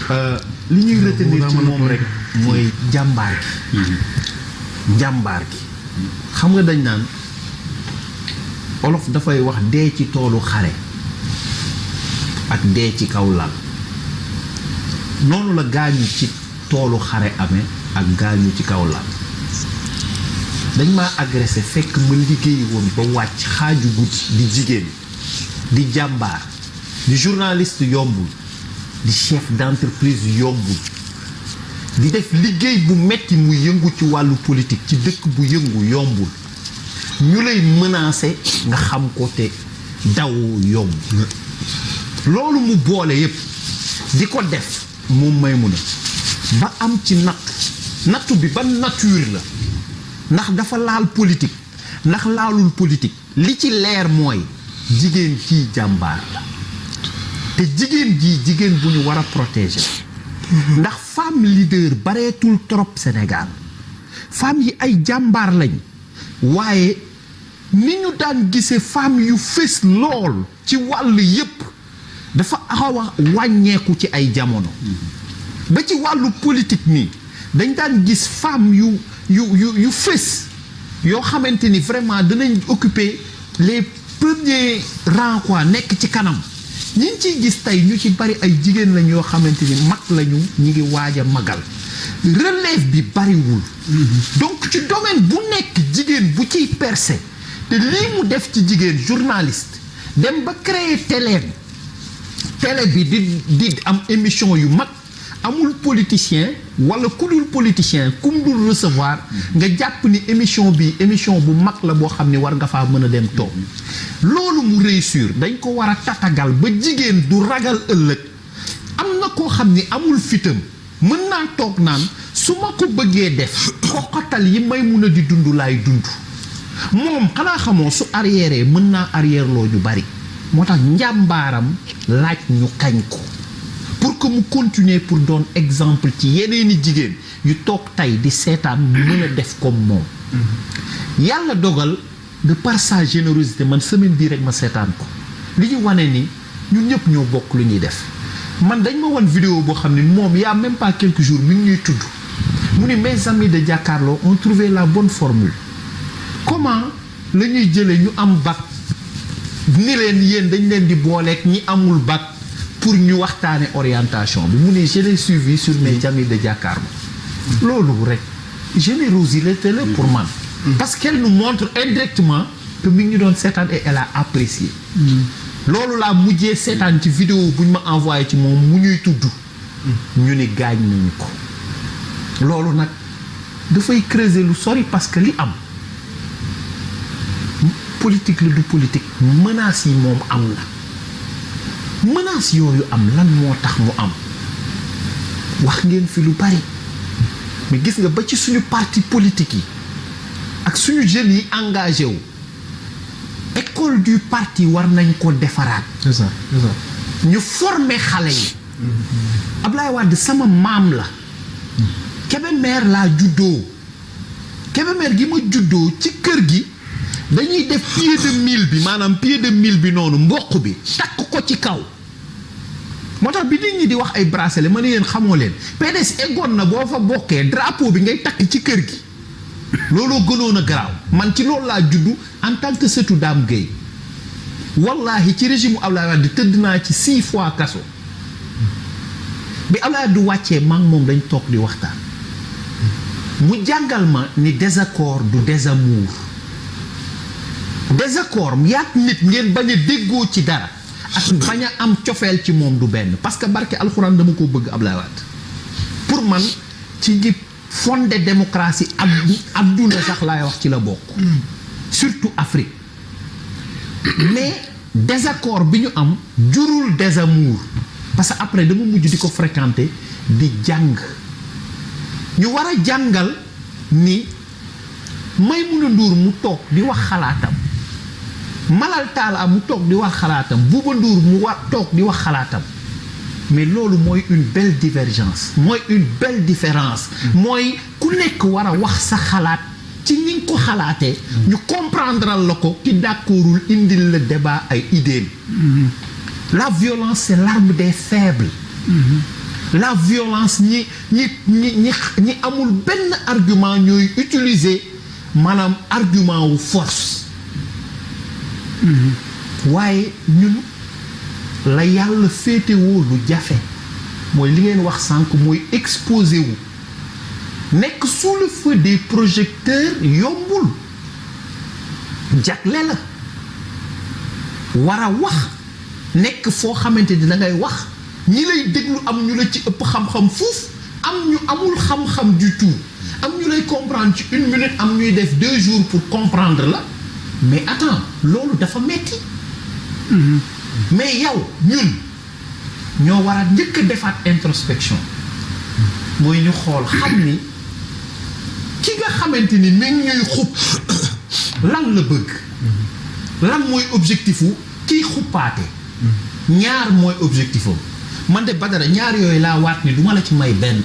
li ñuy retenir ci moom rek mooy jàmbaar gi xam nga dañ naan olof dafay wax dee ci toolu xare ak dee ci kaw lal noonu la gaañu ci toolu xare amee ak gaañu ci kaw lal dañ ma agressé fekk ma liggéey woon ba wàcc xaaju guddi di jigéen di jàmbaar di journaliste yombul di chef d'entreprise yombul di def liggéey bu metti mu yëngu ci wàllu politique ci dëkk bu yëngu yombul ñu lay menacer nga xam ko te daw yomb loolu mu boole yépp di ko def moom Maimouna ba am ci nattu bi ban nature la ndax dafa laal politique ndax laalul politique li ci leer mooy jigéen kii jàmbaar la te jigéen bu ñu war a protéger ndax femme leader bareetul trop Sénégal femme yi ay jàmbaar lañ waaye ni ñu daan gisee femme yu fës lool ci wàll yépp dafa xaw a wàññeeku ci ay jamono ba ci wàllu politique nii dañ daan gis femme yu fës yoo xamante ni vraiment dinañ occuper les premiers rangs quoi nekk ci kanam ñi ngi ciy gis tey ñu ci bari ay jigéen lañ yoo xamante ni mag lañu ñi ngi waaj a magal relève bi bariwul donc ci domaine bu nekk jigéen bu ciy percé te lii mu def ci jigéen journaliste dem ba créer télé bi di am émission yu mag amul politicien wala ku dul politicien ku mu dul recevoir nga jàpp ni émission bu mag la boo xam ni war nga faa mën a dem toog loolu mu réussir dañ ko war a tatagal ba jigéen du ragal ëllëg am na koo xam ni amul fitam mën naa toog naan su ma ko bëggee def xoqatal yi Maimouna di dund laay dund moom xanaa xamoo su arrière mën naa arrière loo ñu bari moo tax njàmbaaram laaj ñu kañ ko pour que mu continuer pour doon exemple ci yeneeni jigéen yu toog tey di seetaan mën a def comme moom yàlla dogal de par sa générosité man semaine bii rek ma seetaan ko li ñu wane ni ñun ñëpp ñoo bokk lu ñuy def man dañ ma wan vidéo boo xam ne moom y a même pas quelques jours mi ngi ñuy tudd mu ni mes amis de Jakaarlo ont trouvé la bonne formule comment la ñuy jëlee ñu am bac ni leen yéen dañ leen di booleeg ñi amul bac pour ñu waxtaane orientation bi mu ne je l'ai suivi sur mes amis de Jakaarlo loolu rek générosité la pour man parce qu'elle nous montre indirectement que mi ngi ñu doon seetaan et elle a apprécié loolu laa mujjee seetaan ci vidéo bu ñu ma envoyé ci moom mu ñuy tudd ñu ni gaañ nañu ko loolu nag dafay creuser lu sori parce que li am politique la du politique menaces yi moom am na menaces yooyu am lan moo tax mu am wax ngeen fi lu bari mais gis nga ba ci suñu parti politique yi ak suñu jeunes yi engagé wu école du parti war nañ ko defaraat. c'est ça. ñu former xale yi. Ablaye Wade sama maam la. Kébémer laa juddoo Kébémer gi ma juddoo ci kër gi dañuy def pied de mil bi maanaam pied de mil bi noonu mboq bi takk ko ci kaw moo tax bi nit ñi di wax ay bracelet ma ne yéen xamoo leen PDS eggoon na boo fa bokkee drapeau bi ngay takk ci kër gi looloo gënoon a garaaw man ci loolu laa juddu en tant que sëtu Dame Gueye wallahi ci régime Ablaye Wade tëdd naa ci 6 fois kaso bi Ablaye Wade wàccee maa ngi moom dañ toog di waxtaan mu jàngal ma ni désaccord du désamour désaccord yaat nit ngeen bañ a déggoo ci dara ak bañ a am cofeel ci moom du benn parce que barke alxuraan dama ko bëgg Ablaye Wade pour man ci ñi fondé démocratie adduna sax laay wax ci la bokk surtout Afrique mais désaccord bi ñu am jurul désamour parce que après dama mujj di ko fréquenter di jàng ñu war a jàngal ni Maimouna Ndour mu toog di wax xalaatam Malal Talla mu toog di wax xalaatam Bouba Ndour mu toog di wax xalaatam mais loolu mooy une belle divergence mooy une belle différence mooy ku nekk war a wax sa xalaat ci ni nga ko xalaatee ñu comprendral la ko ki d'accordul indil la débat ay idées la violence c'est l'arme des faibles la violence ñi amul benn argument ñooy utiliser maanaam argument wu force waaye ñun la yàlla féetewoo lu jafe mooy li ngeen wax sànq mooy exposé wu nekk sous le feu des projecteurs yombul jagle la war a wax nekk foo xamante ni da ngay wax ñi lay déglu am ñu la ci ëpp xam-xam fuuf am ñu amul xam-xam du tout am ñu lay comprendre ci 1 minute am ñuy def 2 jours pour comprendre la mais attends loolu dafa metti mais yow ñun ñoo war a njëkk a defaat introspection mooy ñu xool xam ni ki nga xamante ni mi ngi ñuy xub lan la bëgg lan mooy objectif wu kiy xuppaate ñaar mooy objectif am man de Badara ñaar yooyu laa waat ni duma la ci may benn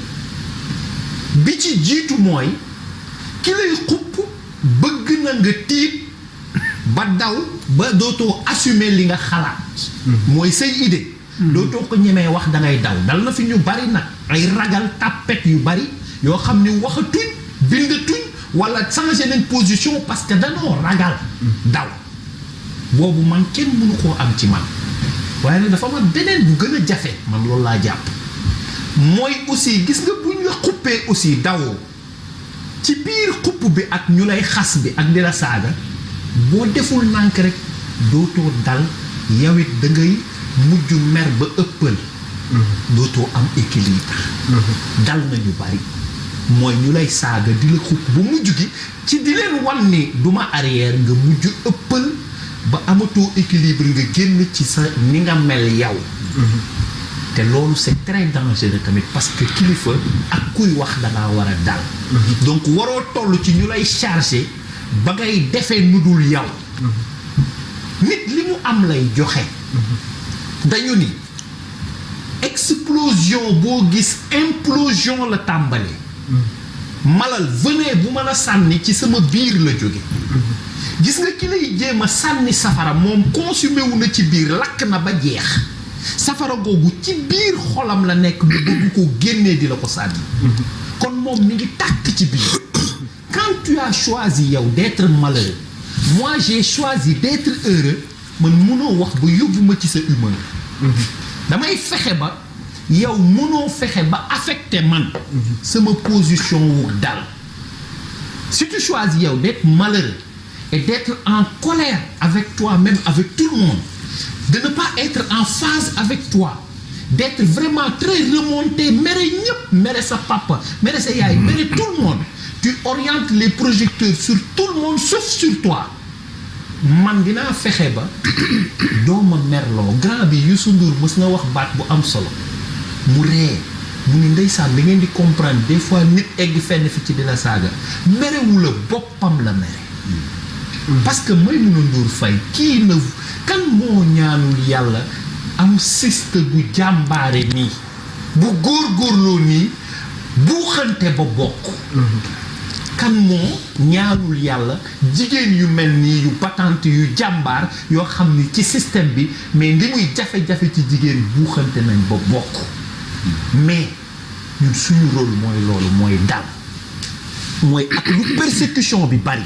bi ci jiitu mooy ki lay xupp bëgg na nga tiit ba daw ba dootoo assumer li nga xalaat mooy say idée dootoo ko ñemee wax da ngay daw dal na fi ñu bari nag ay ragal tàppet yu bari yoo xam ni waxatuñ bindatuñ wala changer nañ position parce que danoo ragal daw boobu man kenn mënu koo am ci man waaye nag dafa ma beneen bu gën a jafe man loolu laa jàpp mooy aussi gis nga buñ la xuppee aussi dawoo ci biir xupp bi ak ñu lay xas bi ak di la saaga boo deful nànk rek dootoo dal yow it da ngay mujj mer ba ëppal dootoo am équilibre dal nañu bari mooy ñu lay saaga di la xupp ba mujj gi ci di leen wan ni duma arrière nga mujj ëppal ba amatoo équilibre nga génn ci sa ni nga mel yow te loolu c'est très dangereux tamit parce que kilifa ak kuy wax dangaa war a dal donc waroo toll ci ñu lay charger ba ngay defee nudul yow nit li mu am lay joxe dañu ni explosion boo gis implosion la tàmbali malal venez bu ma la sànni ci sama biir la jóge gis nga ki lay jéem a sànni safara moom consumé wu na ci biir lakk na ba jeex safara googu ci biir xolam la nekk mu bëgg ko génnee di la ko sànni kon moom mi ngi tàkk ci biir quand tu as choisi yow d'être malheureux moi j'ai choisi d'être heureux man mënoo wax ba yóbbu ma ci sa humeur damay fexe ba yow mënoo fexe ba affecté man sama position wu dal si tu choisis yow d'être malheureux et d'être en colère avec toi-même, avec tout le monde, de ne pas être en phase avec toi, d'être vraiment très remonté, mere sa papa, mere sa yaay, mere tout le monde. Tu orientes les projecteurs sur tout le monde sauf sur toi. Man dinaa fexe ba doo ma merloo grand bi Youssou Ndour mës na wax baat bu am solo mu ree mu ni ndeysaan da ngeen di comprendre des fois nit egg fenn fi ci dina saaga merewu la boppam la mere parce que Maimouna Ndour Faye kii na kan moo ñaanul yàlla am siste bu jàmbaare nii bu góorgóorloo nii bu xante ba bokk kan moo ñaanul yàlla jigéen yu mel nii yu batante yu jàmbaar yoo xam ni ci système bi mais li muy jafe-jafe ci jigéen buuxante nañ ba bokk mais ñun suñu rôle mooy loolu mooy dal mooy ak lu persécution bi bari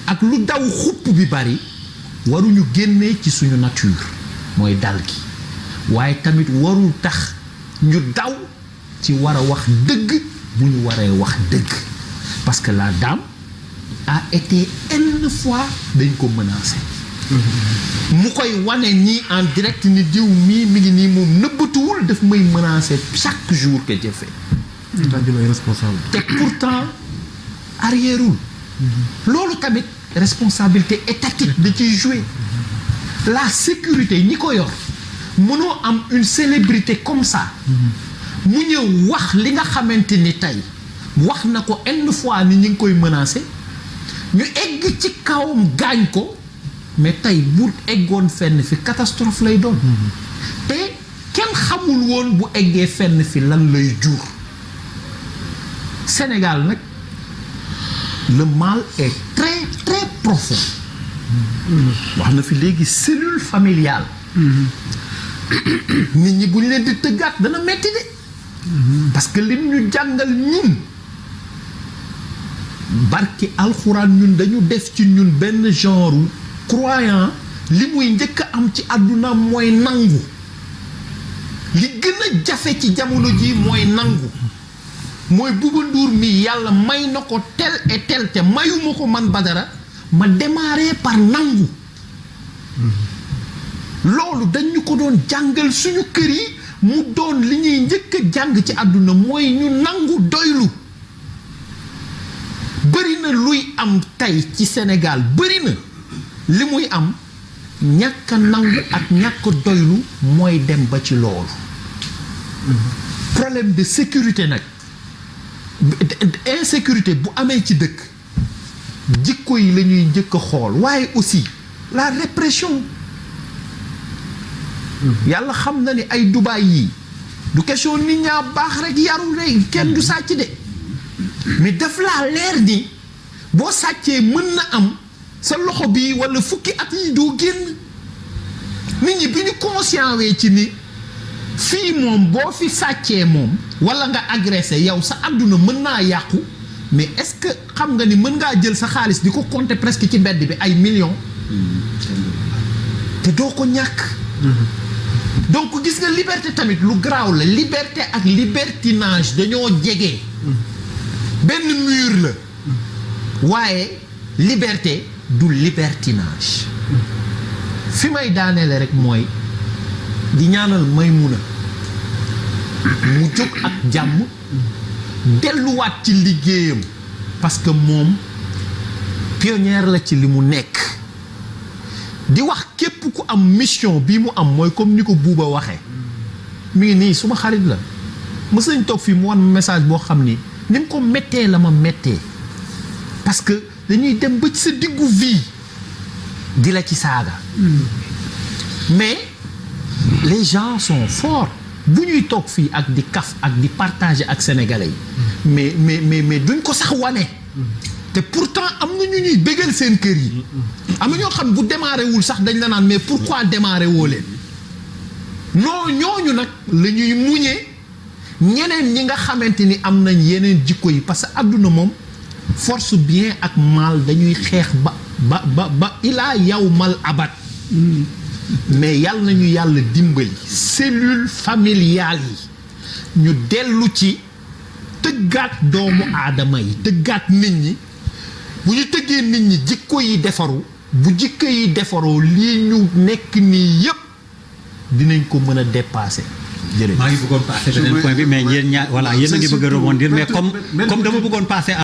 ak lu daw xupp bi bari waruñu génnee ci suñu nature mooy dal gi waaye tamit warul tax ñu daw ci war a wax dëgg bu ñu waree wax dëgg parce que la dame a été une fois dañ ko menacé mu koy wane ñii en direct ni diw mii mi ngi nii moom nëbbatuwul daf may menacé chaque jour que je fais te pourtant arrièreul loolu tamit responsabilité étatique da ciy jouer la sécurité ñi ko yor mënoo am une célébrité comme ça mu ñëw wax li nga xamante ni tey wax na ko une fois ni ñi ngi koy menacé ñu egg ci kawam gaañ ko mais tey bu eggoon fenn fi catastrophe lay doon te kenn xamul woon bu eggee fenn fi lan lay jur Sénégal nag le mal est très très profond wax na fi léegi cellule familiale nit ñi bu ñu leen di tëggaat dana metti de parce que li ñu jàngal ñun barki alxuraan ñun dañu def ci ñun benn genre croyant li muy njëkk a am ci àdduna mooy nangu li gën a jafe ci jamono ji mooy nangu mooy Bouba Ndour mi yàlla may na ko tel et tel te mayuma ko man Badara ma démarrer par nangu loolu dañu ko doon jàngal suñu kër yi mu doon li ñuy njëkk a jàng ci àdduna mooy ñu nangu doylu bëri na luy am tey ci Sénégal bëri na li muy am ñàkk a nangu ak ñàkk a doylu mooy dem ba ci loolu problème de sécurité nag insécurité bu amee ci dëkk jikko yi la ñuy njëkk a xool waaye aussi la répression yàlla xam na ni ay Dubaay yi du question nit ñaa baax rek yaru rek kenn du sàcc de mais daf laa leer ni boo sàccee mën na am sa loxo bi walla fukki at yi doo génn nit ñi bi ñu conscient wee ci ni fii moom boo fi sàccee moom walla nga agressé yow sa àdduna mën naa yàqu mais est-ce que xam nga ni mën ngaa jël sa xaalis di ko compter presque ci mbedd bi ay millions te doo ko ñàkk donc gis nga liberté tamit lu garaaw la liberté ak libertinage dañoo jege benn mur la waaye liberté du libertinage fi may daaneele rek mooy di ñaanal Maimouna mu jóg ak jàmm delluwaat ci liggéeyam parce que moom pionnière la ci li mu nekk di wax képp ku am mission bi mu am mooy comme ni ko Buuba waxee mi ngi nii suma xarit la mës nañ toog fii mu wan message boo xam ni mu ko méttee la ma méttee parce que dañuy dem ba ci sa diggu vie di la ci saaga mais les gens sont forts bu ñuy toog fii ak di kaf ak di partager ak sénégalais yi mais duñ ko sax wane te pourtant am na ñu ñuy bégal seen kër yi am na ñoo xam bu démarré wul sax dañ la naan mais pourquoi démarré woo leen non ñooñu nag la ñuy muñee ñeneen ñi nga xamante ni am nañ yeneen jikko yi parce que àdduna moom force bien ak mal dañuy xeex ba ilaa yawmal abad mais yàlla nañu yàlla dimbali cellule familiale yi ñu dellu ci tëggaat doomu aadama yi tëggaat nit ñi bu ñu tëggee nit ñi jikko yi defaru bu jikko yi defaroo lii ñu nekk nii yépp dinañ ko mën a dépasser. maa ngi bëggoon passer beneen point bi mais yéen ñaar voilà yéen a ngi bëgg a rebondir mais comme dama bëggoon passer